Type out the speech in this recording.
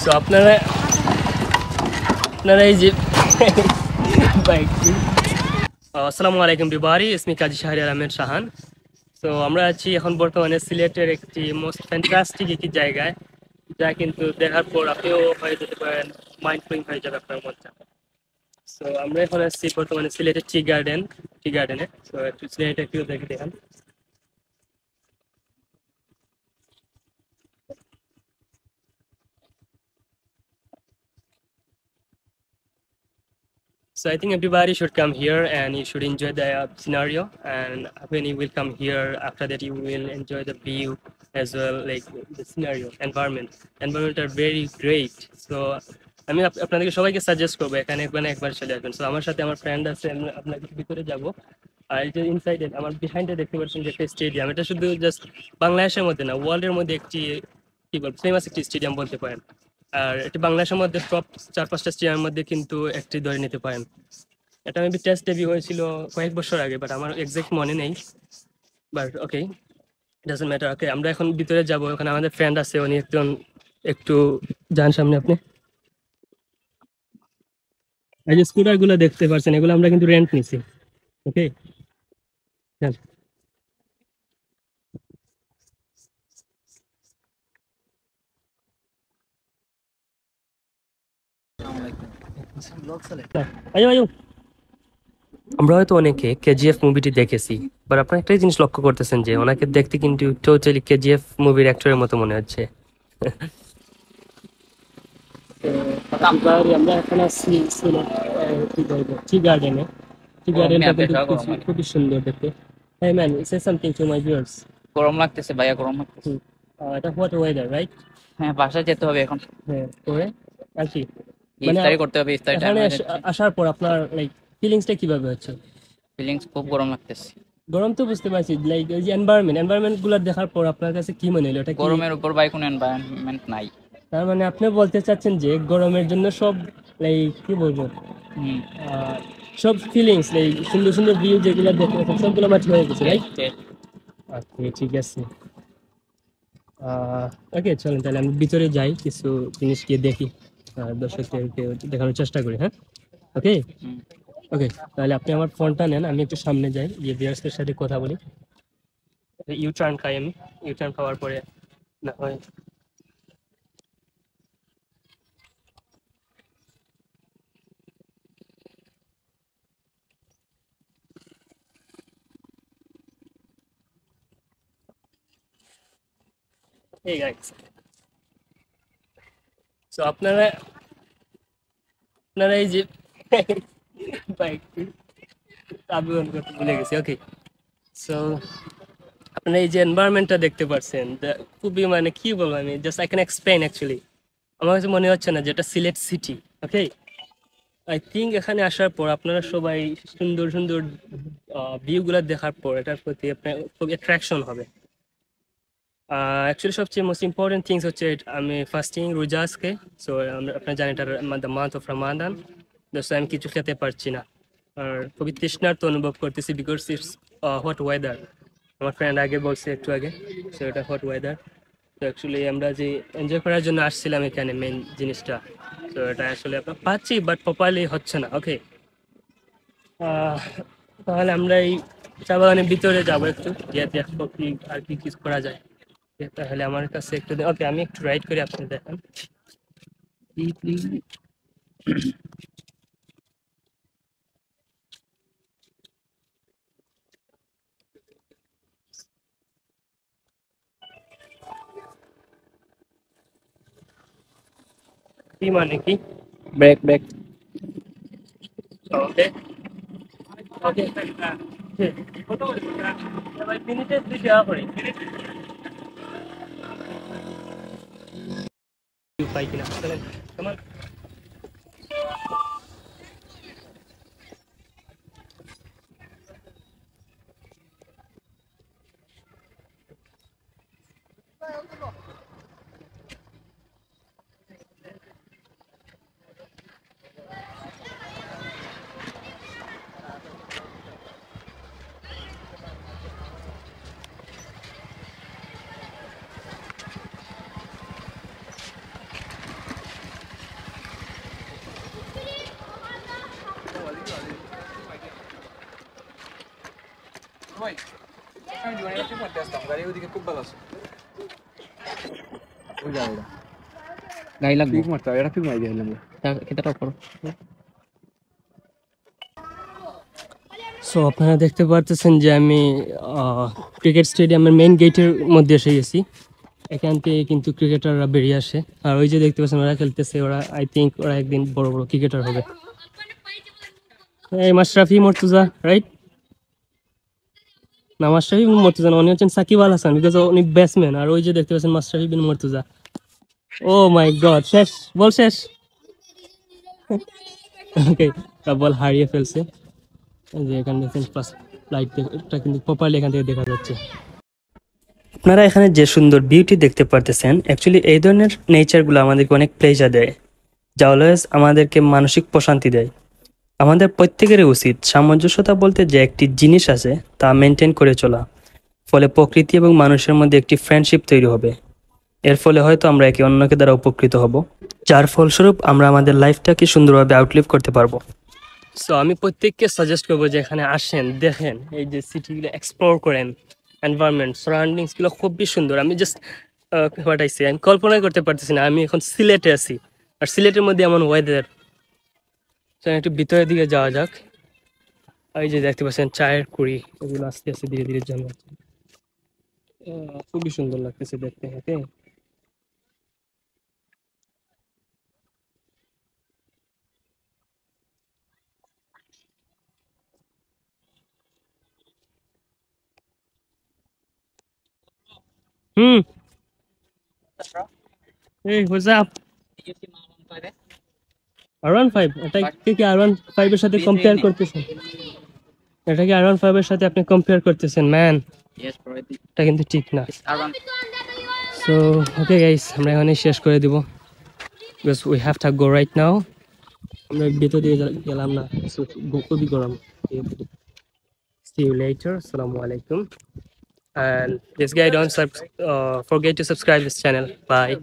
So আপনারা আপনারা এই যে বাইক আসসালামু আলাইকুম এভরিবডি, ইসমি কাজী শাহরিয়ার আহমেদ শাহান। তো আমরা আছি এখন বর্তমানে সিলেটের একটি মোস্ট ফ্যান্টাস্টিক একটি জায়গায়, যা কিন্তু দেখার পর আপনিও হয়ে যেতে পারেন, মাইন্ড ব্লোয়িং হয়ে যাবে আপনার মনটা। সো আমরা এখন আসছি বর্তমানে সিলেটের টি গার্ডেনে। সো একটু সিলেটে একটু দেখে দেখান। So I think everybody should come here and you should enjoy the scenario. And when you will come here, after that you will enjoy the view as well, like the scenario, environment are very great. So আমি আপনাদেরকে সবাইকে suggest করবো এখানে একবার চলে আসবেন। So আমার সাথে আমার ফ্রেন্ড আছে, আমি আপনাকে ভিতরে যাবো। আর এই যে ইনসাইডে আমার বিহাইন্ডে দেখতে পাচ্ছেন যে একটা স্টেডিয়াম, এটা শুধু জাস্ট বাংলাদেশের মধ্যে না, ওয়ার্ল্ডের মধ্যে একটি কি বলবো ফেমাস একটি স্টেডিয়াম বলতে পারেন। আর এটি বাংলাদেশের মধ্যে টপ 4-5টা স্টেডিয়ামের মধ্যে কিন্তু একটি ধরে নিতে পারেন। এটা মেবি টেস্ট ডেবিউ হয়েছিল কয়েক বছর আগে, বাট আমার এক্সাক্ট মনে নেই। But okay, doesn't matter. Okay, আমরা এখন ভিতরে যাব। ওখানে আমাদের ফ্রেন্ড আছে, উনি একটু যান সামনে আপনি। এই যে স্কুটার গুলো দেখতে পাচ্ছেন, এগুলো আমরা কিন্তু রেন্ট নিছি। ওকে, যান। আয়ো আয়ো। আমরা হয়তো অনেকে কেজিএফ মুভিটি দেখেছি, বাট আপনার একটাই জিনিস লক্ষ্য করতেছেন যে ওনাকে দেখতে কিন্তু টোটালি কেজিএফ মুভির অ্যাক্টরের মতো মনে হচ্ছে। আমরা এখন আসছি টি গার্ডেনে। টি গার্ডেনটা কিন্তু খুবই সুন্দর দেখতে। হ্যাঁ man, say something to my viewers. গরম লাগতেছে ভাইয়া, গরম লাগতেছে। এটা হোয়াট ওয়েদার, রাইট? হ্যাঁ, বাসায় যেতে হবে এখন। হ্যাঁ, করে আর কি ইফতারি করতে হবে। ইফতারি টাইম এখানে আসার পর আপনার লাইক ফিলিংসটা কিভাবে হচ্ছে? ফিলিংস খুব গরম লাগতেছে। গরম তো বুঝতে পারছি, লাইক এই যে এনভায়রনমেন্ট গুলো দেখার পর আপনার কাছে কি মনে হলো? এটা কি গরমের উপর ভাই কোনো এনভায়রনমেন্ট নাই। তার মানে আপনি বলতে চাচ্ছেন যে গরমের জন্য সব লাইক কি বলবো সব ফিলিংস লাইক সুন্দর সুন্দর ভিউ যেগুলো দেখতে পাচ্ছেন সবগুলো মাটি হয়ে গেছে, রাইট? ওকে, ঠিক আছে। ওকে, চলেন তাহলে আমি ভিতরে যাই, কিছু জিনিস গিয়ে দেখি, দর্শকদেরকে দেখানোর চেষ্টা করি। হ্যাঁ, ওকে ওকে। তাহলে আপনি আমার ফোনটা নেন, আমি একটু সামনে যাই, গিয়ে ভিউয়ার্সদের সাথে কথা বলি। ইউ টার্ন খাই আমি, ইউ টার্ন খাওয়ার পরে না হয় এই গাইস। সো আপনারা এই যে বাইকটি আমি অন করতে ভুলে গেছি। ওকে, সো আপনারা এই যে এনভায়রনমেন্টটা দেখতে পাচ্ছেন, খুবই মানে কি বলবো, আমি just I can explain actually. আমার কাছে মনে হচ্ছে না যে এটা Sylhet city. Okay, I think এখানে আসার পর আপনারা সবাই সুন্দর সুন্দর ভিউগুলো দেখার পর এটার প্রতি আপনার খুব অ্যাট্রাকশন হবে। অ্যাকচুয়ালি সবচেয়ে মোস্ট ইম্পর্টেন্ট থিংস হচ্ছে আমি ফাস্টিং রোজা আজকে। সো আপনারা জানেন এটা the month of Ramadan. So আমি কিছু খেতে পারছি না, আর খুবই তৃষ্ণার্ত অনুভব করতেছি, বিকজ ইটস হট ওয়েদার। আমার ফ্রেন্ড আগে বলছে একটু আগে, সো এটা হট ওয়েদার। তো অ্যাকচুয়ালি আমরা যে এনজয় করার জন্য আসছিলাম এখানে, মেন জিনিসটা, তো এটা আসলে আমরা পাচ্ছি বাট প্রপারলি হচ্ছে না। ওকে, তাহলে আমরা এই চা বাগানের ভিতরে যাবো, একটু গিয়ে দেখবো কি আর কি কিছু করা যায়। তাহলে আমার কাছে একটু ওকে, আমি একটু রাইড করে আপনি দেখান। কি মানে কি? Break break. ওকে ওকে, কত মিনিটে 2 টাকা করে পাই কিনা? চলেন তোমার গাড়ি লাগবে পিক মারতে হবে, এটা পিক মারি দিলাম। খেতাটা করো সো আপনারা দেখতে পারতেছেন যে আমি ক্রিকেট স্টেডিয়ামের মেইন গেটের মধ্যে এসে গেছি। এখান থেকে কিন্তু ক্রিকেটাররা বেরিয়ে আসে, আর ওই যে দেখতে পাচ্ছেন ওরা খেলতেছে, ওরা আই থিঙ্ক ওরা একদিন বড় বড় ক্রিকেটার হবে। এই মাশরাফি মর্তুজা, রাইট? না, মাশরাফি বিন মর্তুজা না, উনি হচ্ছেন সাকিব আল হাসান, বিকজ উনি ব্যাটসম্যান। আর ওই যে দেখতে পাচ্ছেন মাশরাফি বিন মর্তুজা। ও মাই গড, শেষ বল, শেষ। ওকে, বল হারিয়ে ফেলছে। এই যে এখানে দেখেন প্লাস লাইটটা কিন্তু প্রপারলি এখান থেকে দেখা যাচ্ছে। আপনারা এখানে যে সুন্দর বিউটি দেখতে পারতেছেন, অ্যাকচুয়ালি এই ধরনের নেচারগুলো আমাদেরকে অনেক প্লেজার দেয়, যা অলওয়েজ আমাদেরকে মানসিক প্রশান্তি দেয়। আমাদের প্রত্যেকেরই উচিত সামঞ্জস্যতা বলতে যে একটি জিনিস আছে তা মেনটেন করে চলা। ফলে প্রকৃতি এবং মানুষের মধ্যে একটি ফ্রেন্ডশিপ তৈরি হবে। এর ফলে হয়তো আমরা একে অন্যকে দ্বারা উপকৃত হব, যার ফলস্বরূপ আমরা আমাদের লাইফটাকে সুন্দরভাবে আউটলিভ করতে পারবো। সো আমি প্রত্যেককে সাজেস্ট করবো যে এখানে আসেন, দেখেন, এই যে সিটিগুলো এক্সপ্লোর করেন, এনভায়রনমেন্ট, সারাউন্ডিংসগুলো খুবই সুন্দর। আমি জাস্ট হটাইছি, আমি কল্পনাই করতে পারতেছি না আমি এখন সিলেটে আছি, আর সিলেটের মধ্যে এমন ওয়েদার। তো একটু ভিতরের দিকে যাওয়া যাক। এই যে দেখতে পাচ্ছেন চায়ের কুড়ি, এগুলো আস্তে আস্তে ধীরে ধীরে জন্মাচ্ছে। খুবই সুন্দর লাগতেছে দেখতে। হ্যাঁ, হুম, এই হোয়াটস আপ? R15, এটাকে কি R15 এর সাথে কম্পেয়ার করতেছেন? এটাকে R15 এর সাথে আপনি কম্পেয়ার করতেছেন, ম্যান? ইয়েস ব্রো এটা কিন্তু ঠিক না। আর1 সো ওকে গাইস, আমরা এখানে শেষ করে দিব, because we have to go right now. আমরা ভেতর দিয়ে গেলাম না, খুবই গরম। See you later. Assalamu alaikum. And this guy, don't forget to subscribe this channel. Bye.